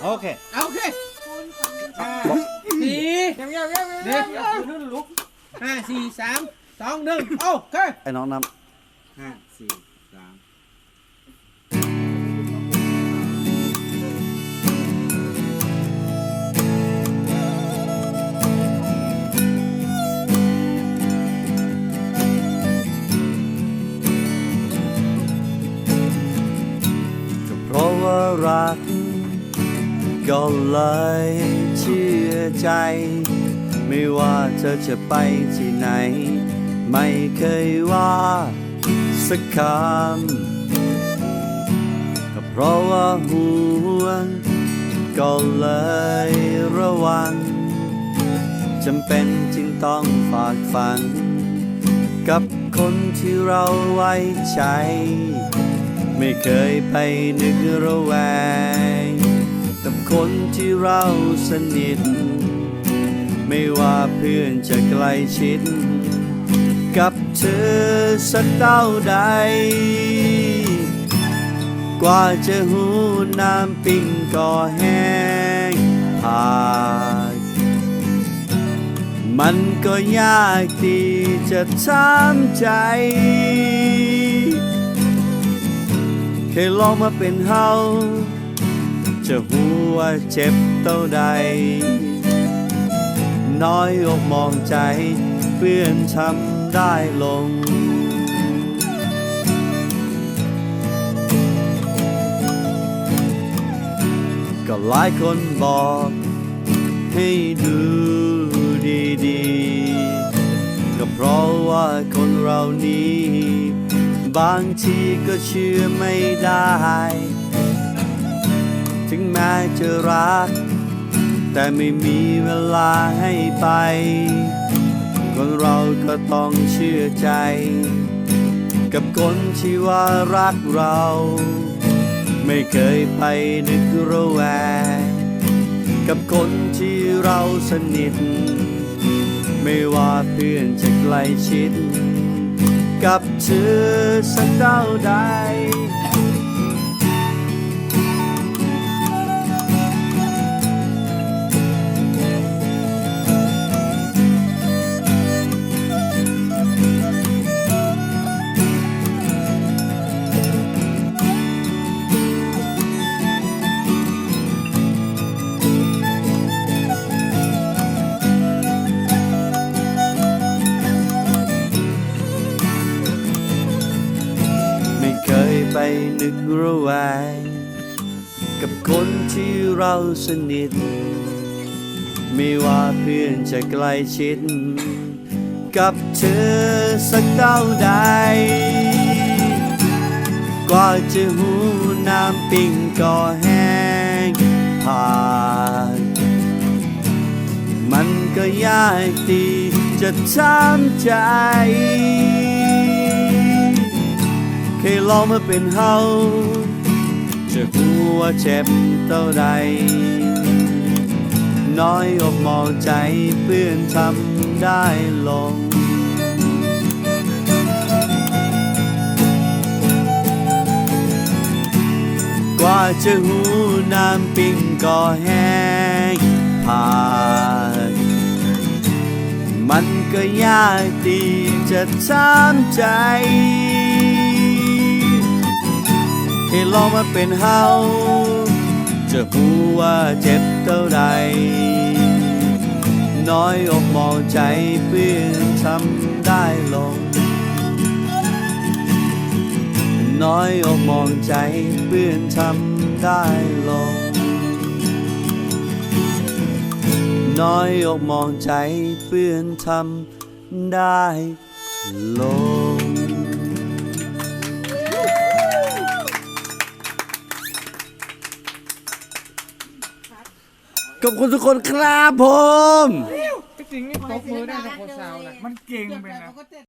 โอเคสี่เดี๋ยวลุก5 4 3 2 1โอเคไอ้น้องนำ5 4 3เพราะว่ารักก็เลยเชื่อใจไม่ว่าเธอจะไปที่ไหนไม่เคยว่าสักคำก็เพราะว่าห่วงก็เลยระวังจำเป็นจึงต้องฝากฝังกับคนที่เราไว้ใจไม่เคยไปนึกระแวงกับคนที่เราสนิทไม่ว่าเพื่อนจะใกล้ชิดกับเธอสักเท่าใดกว่าจะหูน้ำปิ้งก็แห้งผากมันก็ยากที่จะทำใจเคยลองมาเป็นเฮาจะหัวเจ็บเท่าใดน้อยอกมองใจเพื่อนทำได้ลงก็หลายคนบอกให้ดูดีๆก็เพราะว่าคนเรานี้บางทีก็เชื่อไม่ได้ถึงแม้จะรักแต่ไม่มีเวลาให้ไปคนเราก็ต้องเชื่อใจกับคนที่ว่ารักเราไม่เคยไปนึกระแวงกับคนที่เราสนิทไม่ว่าเพื่อนจะใกล้ชิดกับเธอสักเท่าใดไปนึกระแวงกับคนที่เราสนิทไม่ว่าเพื่อนจะใกล้ชิดกับเธอสักเท่าใดกว่าจะหูน้ำปิ้งก็แห้งผากมันก็ยากที่จะทำใจเคยลองมาเป็นเฮาจะหัวเจ็บเท่าใดน้อยอกมองใจเพื่อนทำได้ลงกว่าจะหูน้ำปิ้งก็แห้งผากมันก็ยากที่จะทำใจให้ลองมาเป็นเฮาจะหูว่าเจ็บเท่าใดน้อยอกมองใจเพื่อนทำได้ลงน้อยอกมองใจเพื่อนทำได้ลงน้อยอกมองใจเพื่อนทำได้ลงขอบคุณทุกคนครับผมจริงๆนี่ตบมือได้แต่คนสาวแหละมันเก่งไปนะ